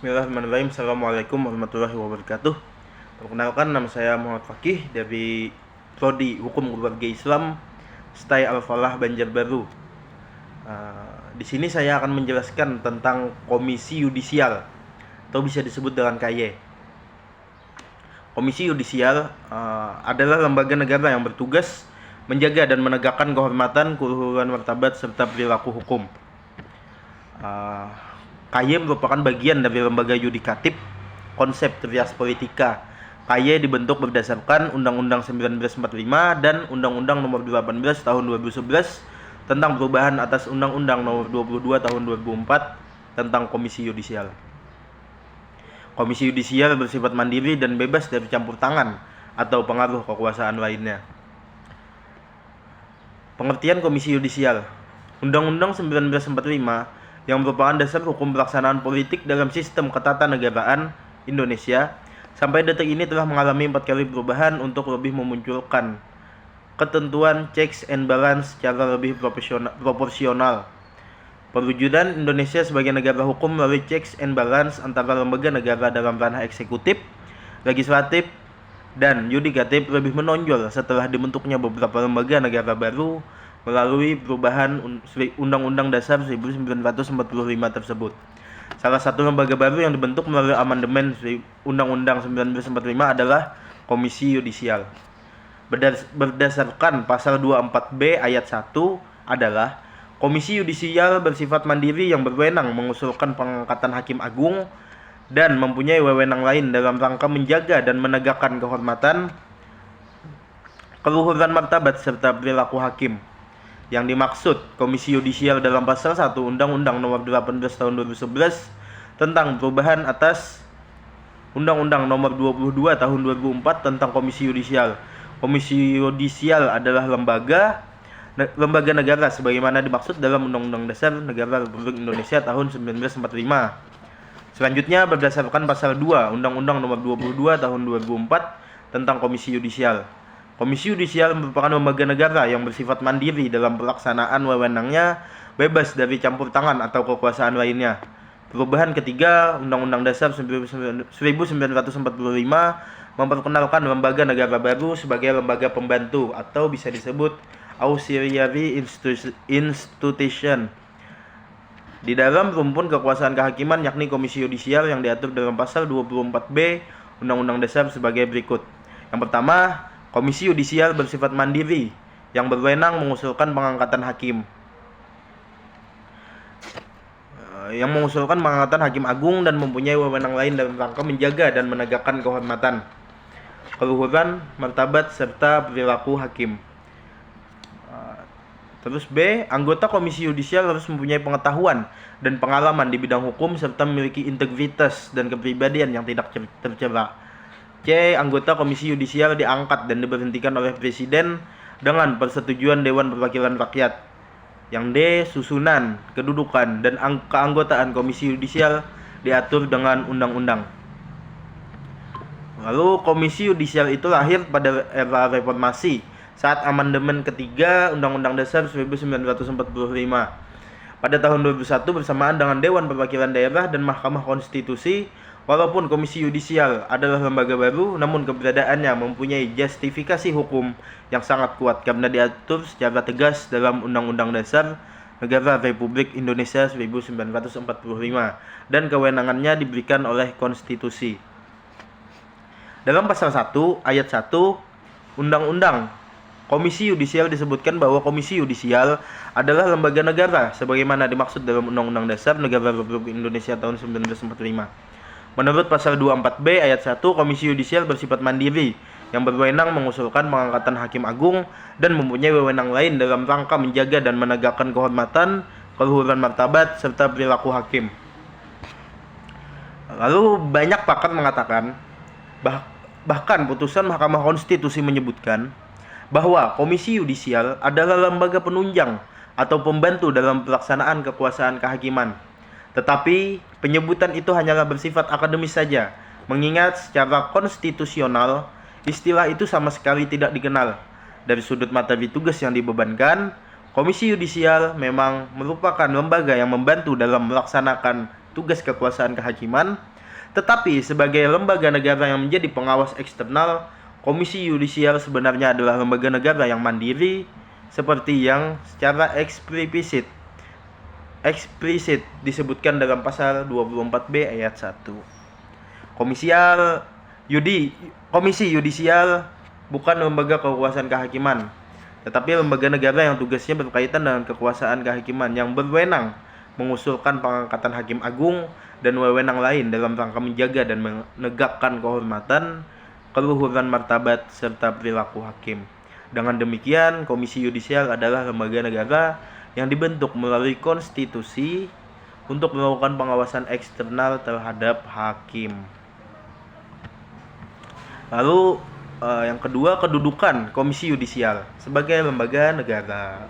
Bismillahirrahmanirrahim. Assalamualaikum warahmatullahi wabarakatuh. Perkenalkan, nama saya Muhammad Fakih dari Prodi Hukum Keluarga Islam STAI Al-Falah Banjarbaru. Di sini saya akan menjelaskan tentang Komisi Yudisial atau bisa disebut dengan KY. Komisi Yudisial adalah lembaga negara yang bertugas menjaga dan menegakkan kehormatan, keluhuran martabat serta perilaku hukum. KY merupakan bagian dari lembaga yudikatif konsep trias politika. KY dibentuk berdasarkan Undang-Undang 1945 dan Undang-Undang Nomor 18 Tahun 2011 tentang perubahan atas Undang-Undang Nomor 22 Tahun 2004 tentang Komisi Yudisial. Komisi Yudisial bersifat mandiri dan bebas dari campur tangan atau pengaruh kekuasaan lainnya. Pengertian Komisi Yudisial. Undang-Undang 1945 yang merupakan dasar hukum pelaksanaan politik dalam sistem ketatanegaraan Indonesia sampai detik ini telah mengalami 4 kali perubahan untuk lebih memunculkan ketentuan checks and balance secara lebih proporsional. Perwujudan Indonesia sebagai negara hukum melalui checks and balance antara lembaga negara dalam ranah eksekutif, legislatif, dan yudikatif lebih menonjol setelah dibentuknya beberapa lembaga negara baru melalui perubahan Undang-Undang Dasar 1945 tersebut. Salah satu lembaga baru yang dibentuk melalui amandemen Undang-Undang 1945 adalah Komisi Yudisial. Berdasarkan pasal 24B ayat 1 adalah Komisi Yudisial bersifat mandiri yang berwenang mengusulkan pengangkatan hakim agung dan mempunyai wewenang lain dalam rangka menjaga dan menegakkan kehormatan, keluhuran martabat serta perilaku hakim. Yang dimaksud Komisi Yudisial dalam pasal 1 Undang-Undang Nomor 18 Tahun 2011 tentang perubahan atas Undang-Undang Nomor 22 Tahun 2004 tentang Komisi Yudisial. Komisi Yudisial adalah lembaga negara sebagaimana dimaksud dalam Undang-Undang Dasar Negara Republik Indonesia tahun 1945. Selanjutnya berdasarkan pasal 2 Undang-Undang Nomor 22 Tahun 2004 tentang Komisi Yudisial. Komisi Yudisial merupakan lembaga negara yang bersifat mandiri dalam pelaksanaan wewenangnya, bebas dari campur tangan atau kekuasaan lainnya. Perubahan ketiga Undang-Undang Dasar 1945 memperkenalkan lembaga negara baru sebagai lembaga pembantu atau bisa disebut auxiliary institution di dalam rumpun kekuasaan kehakiman, yakni Komisi Yudisial yang diatur dalam pasal 24B Undang-Undang Dasar sebagai berikut. Yang pertama, Komisi Yudisial bersifat mandiri yang berwenang mengusulkan pengangkatan hakim. Hakim agung dan mempunyai wewenang lain dalam rangka menjaga dan menegakkan kehormatan, keluhuran, martabat serta perilaku hakim. Terus B, anggota Komisi Yudisial harus mempunyai pengetahuan dan pengalaman di bidang hukum serta memiliki integritas dan kepribadian yang tidak tercela. C. Anggota Komisi Yudisial diangkat dan diberhentikan oleh Presiden dengan persetujuan Dewan Perwakilan Rakyat. Yang D. Susunan, kedudukan, dan keanggotaan Komisi Yudisial diatur dengan undang-undang. Lalu Komisi Yudisial itu lahir pada era reformasi saat amandemen ketiga Undang-Undang Dasar 1945. Pada tahun 2001 bersamaan dengan Dewan Perwakilan Daerah dan Mahkamah Konstitusi. Walaupun Komisi Yudisial adalah lembaga baru, namun keberadaannya mempunyai justifikasi hukum yang sangat kuat karena diatur secara tegas dalam Undang-Undang Dasar Negara Republik Indonesia 1945 dan kewenangannya diberikan oleh konstitusi. Dalam pasal 1 ayat 1 Undang-Undang Komisi Yudisial disebutkan bahwa Komisi Yudisial adalah lembaga negara sebagaimana dimaksud dalam Undang-Undang Dasar Negara Republik Indonesia tahun 1945. Menurut pasal 24B ayat 1, Komisi Yudisial bersifat mandiri yang berwenang mengusulkan pengangkatan hakim agung dan mempunyai wewenang lain dalam rangka menjaga dan menegakkan kehormatan, keluhuran martabat serta perilaku hakim. Lalu banyak pakar mengatakan bahkan putusan Mahkamah Konstitusi menyebutkan bahwa Komisi Yudisial adalah lembaga penunjang atau pembantu dalam pelaksanaan kekuasaan kehakiman. Tetapi penyebutan itu hanyalah bersifat akademis saja, mengingat secara konstitusional istilah itu sama sekali tidak dikenal. Dari sudut materi tugas yang dibebankan, Komisi Yudisial memang merupakan lembaga yang membantu dalam melaksanakan tugas kekuasaan kehakiman, tetapi sebagai lembaga negara yang menjadi pengawas eksternal, Komisi Yudisial sebenarnya adalah lembaga negara yang mandiri seperti yang secara eksplisit disebutkan dalam pasal 24B ayat 1. Komisi Yudisial bukan lembaga kekuasaan kehakiman, tetapi lembaga negara yang tugasnya berkaitan dengan kekuasaan kehakiman yang berwenang mengusulkan pengangkatan hakim agung dan wewenang lain dalam rangka menjaga dan menegakkan kehormatan, keluhuran martabat, serta perilaku hakim. Dengan demikian, Komisi Yudisial adalah lembaga negara yang dibentuk melalui konstitusi untuk melakukan pengawasan eksternal terhadap hakim. Lalu yang kedua, kedudukan Komisi Yudisial sebagai lembaga negara.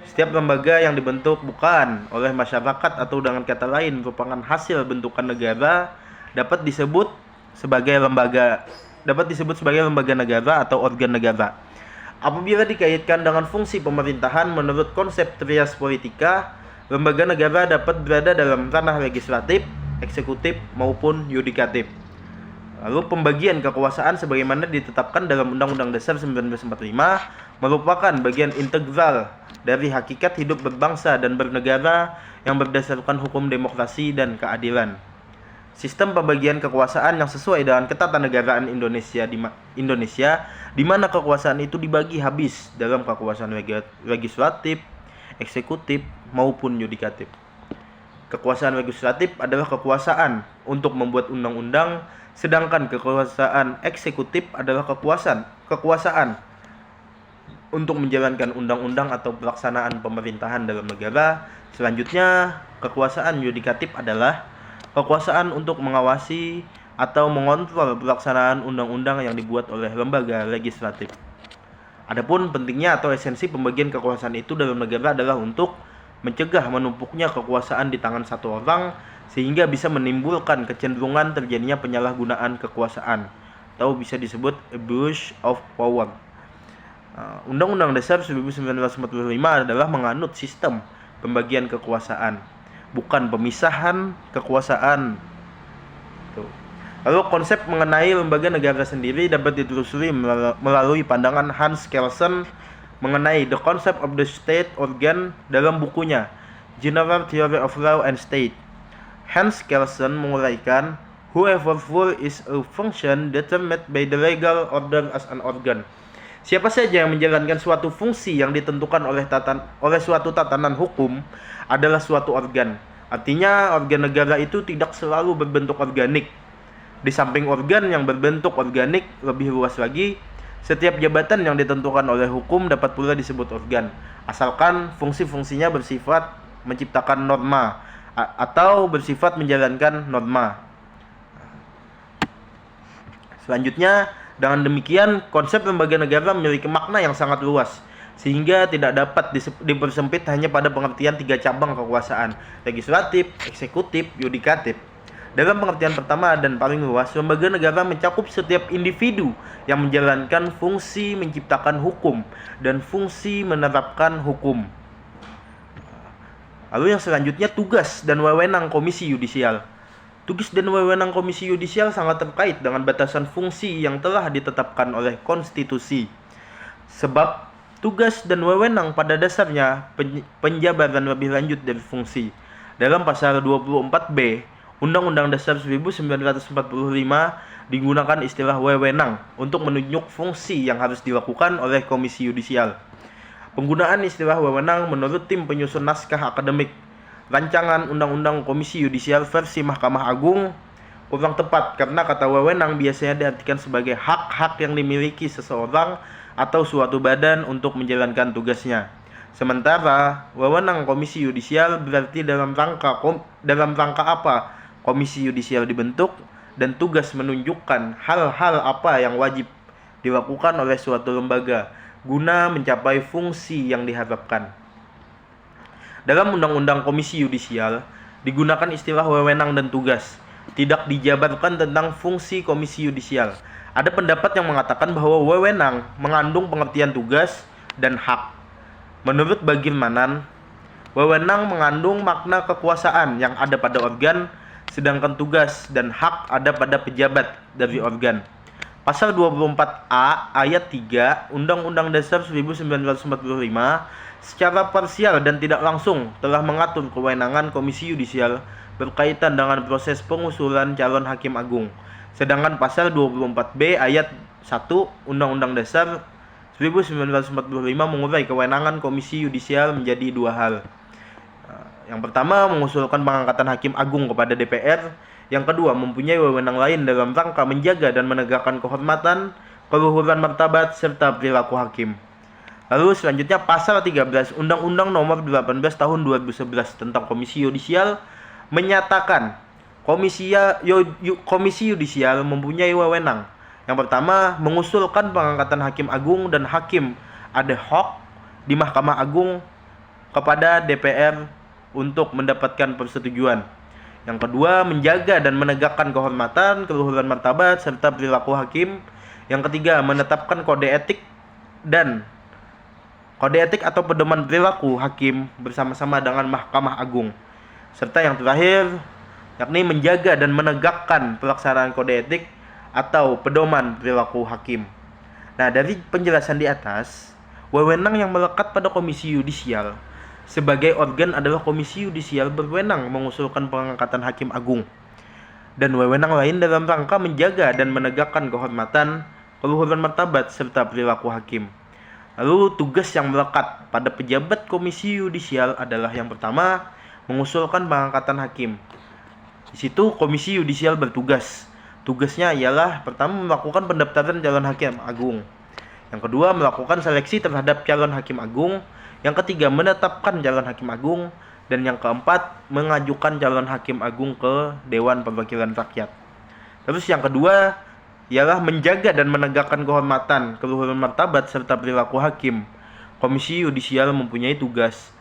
Setiap lembaga yang dibentuk bukan oleh masyarakat atau dengan kata lain merupakan hasil bentukan negara dapat disebut sebagai lembaga negara atau organ negara. Apabila dikaitkan dengan fungsi pemerintahan menurut konsep trias politika, lembaga negara dapat berada dalam ranah legislatif, eksekutif, maupun yudikatif. Lalu pembagian kekuasaan sebagaimana ditetapkan dalam Undang-Undang Dasar 1945 merupakan bagian integral dari hakikat hidup berbangsa dan bernegara yang berdasarkan hukum demokrasi dan keadilan. Sistem pembagian kekuasaan yang sesuai dengan ketatanegaraan Indonesia di mana kekuasaan itu dibagi habis dalam kekuasaan legislatif, eksekutif, maupun yudikatif. Kekuasaan legislatif adalah kekuasaan untuk membuat undang-undang, sedangkan kekuasaan eksekutif adalah kekuasaan untuk menjalankan undang-undang atau pelaksanaan pemerintahan dalam negara. Selanjutnya, kekuasaan yudikatif adalah kekuasaan untuk mengawasi atau mengontrol pelaksanaan undang-undang yang dibuat oleh lembaga legislatif. Adapun pentingnya atau esensi pembagian kekuasaan itu dalam negara adalah untuk mencegah menumpuknya kekuasaan di tangan satu orang sehingga bisa menimbulkan kecenderungan terjadinya penyalahgunaan kekuasaan atau bisa disebut abuse of power. Undang-Undang Dasar 1945 adalah menganut sistem pembagian kekuasaan, bukan pemisahan kekuasaan. Lalu konsep mengenai lembaga negara sendiri dapat ditelusuri melalui pandangan Hans Kelsen mengenai The Concept of the State Organ dalam bukunya General Theory of Law and State. Hans Kelsen menguraikan, whoever full is a function determined by the legal order as an organ. Siapa saja yang menjalankan suatu fungsi yang ditentukan oleh suatu tatanan hukum adalah suatu organ. Artinya organ negara itu tidak selalu berbentuk organik. Di samping organ yang berbentuk organik, lebih luas lagi, setiap jabatan yang ditentukan oleh hukum dapat pula disebut organ, asalkan fungsi-fungsinya bersifat menciptakan norma atau bersifat menjalankan norma. Selanjutnya, dengan demikian, konsep lembaga negara memiliki makna yang sangat luas, sehingga tidak dapat dipersempit hanya pada pengertian 3 cabang kekuasaan, legislatif, eksekutif, yudikatif. Dalam pengertian pertama dan paling luas, lembaga negara mencakup setiap individu yang menjalankan fungsi menciptakan hukum dan fungsi menerapkan hukum. Lalu yang selanjutnya, tugas dan wewenang Komisi Yudisial. Tugas dan wewenang Komisi Yudisial sangat terkait dengan batasan fungsi yang telah ditetapkan oleh konstitusi. Sebab tugas dan wewenang pada dasarnya penjabaran lebih lanjut dari fungsi. Dalam pasal 24B Undang-Undang Dasar 1945 digunakan istilah wewenang untuk menunjuk fungsi yang harus dilakukan oleh Komisi Yudisial. Penggunaan istilah wewenang menurut tim penyusun naskah akademik Rancangan Undang-Undang Komisi Yudisial versi Mahkamah Agung kurang tepat karena kata wewenang biasanya diartikan sebagai hak-hak yang dimiliki seseorang atau suatu badan untuk menjalankan tugasnya. Sementara wewenang Komisi Yudisial berarti dalam rangka apa Komisi Yudisial dibentuk dan tugas menunjukkan hal-hal apa yang wajib dilakukan oleh suatu lembaga guna mencapai fungsi yang diharapkan. Dalam Undang-Undang Komisi Yudisial digunakan istilah wewenang dan tugas, tidak dijabarkan tentang fungsi Komisi Yudisial. Ada pendapat yang mengatakan bahwa wewenang mengandung pengertian tugas dan hak. Menurut Bagirmanan, Wewenang mengandung makna kekuasaan yang ada pada organ, sedangkan tugas dan hak ada pada pejabat dari organ. Pasal 24A ayat 3 Undang-Undang Dasar 1945 secara parsial dan tidak langsung telah mengatur kewenangan Komisi Yudisial berkaitan dengan proses pengusulan calon hakim agung. Sedangkan pasal 24B ayat 1 Undang-Undang Dasar 1945 mengurai kewenangan Komisi Yudisial menjadi dua hal. Yang pertama, mengusulkan pengangkatan hakim agung kepada DPR. Yang kedua, mempunyai wewenang lain dalam rangka menjaga dan menegakkan kehormatan, keluhuran martabat, serta perilaku hakim. Lalu selanjutnya pasal 13 Undang-Undang Nomor 18 Tahun 2011 tentang Komisi Yudisial menyatakan Komisi Yudisial mempunyai wewenang. Yang pertama, mengusulkan pengangkatan hakim agung dan hakim ad hoc di Mahkamah Agung kepada DPR untuk mendapatkan persetujuan. Yang kedua, menjaga dan menegakkan kehormatan, keluhuran martabat, serta perilaku hakim. Yang ketiga, menetapkan kode etik atau pedoman perilaku hakim bersama-sama dengan Mahkamah Agung. Serta yang terakhir, yakni menjaga dan menegakkan pelaksanaan kode etik atau pedoman perilaku hakim. Nah, dari penjelasan di atas, wewenang yang melekat pada Komisi Yudisial sebagai organ adalah Komisi Yudisial berwenang mengusulkan pengangkatan hakim agung dan wewenang lain dalam rangka menjaga dan menegakkan kehormatan, keluhuran martabat, serta perilaku hakim. Lalu tugas yang melekat pada pejabat Komisi Yudisial adalah yang pertama, mengusulkan pengangkatan hakim. Di situ Komisi Yudisial bertugas. Tugasnya ialah pertama melakukan pendaftaran calon hakim agung. Yang kedua, melakukan seleksi terhadap calon hakim agung. Yang ketiga, menetapkan calon hakim agung. Dan yang keempat, mengajukan calon hakim agung ke Dewan Perwakilan Rakyat. Terus yang kedua ialah menjaga dan menegakkan kehormatan, keluhuran martabat, serta perilaku hakim. Komisi Yudisial mempunyai tugas.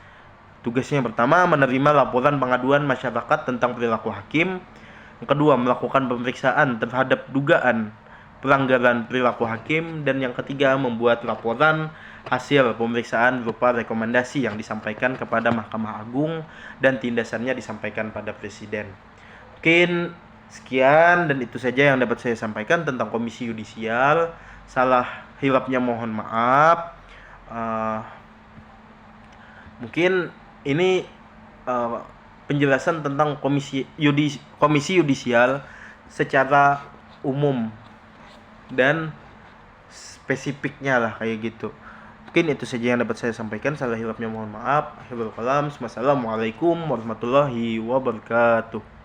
Tugasnya yang pertama, menerima laporan pengaduan masyarakat tentang perilaku hakim. Yang kedua, melakukan pemeriksaan terhadap dugaan pelanggaran perilaku hakim. Dan yang ketiga, membuat laporan hasil pemeriksaan berupa rekomendasi yang disampaikan kepada Mahkamah Agung dan tindasannya disampaikan pada Presiden. Mungkin sekian dan itu saja yang dapat saya sampaikan tentang Komisi Yudisial. Salah hilapnya mohon maaf. Mungkin ini penjelasan tentang Komisi Yudisial secara umum dan spesifiknya lah kayak gitu. Mungkin itu saja yang dapat saya sampaikan. Salah hilapnya mohon maaf. Akhirul kalam. Wassalamualaikum warahmatullahi wabarakatuh.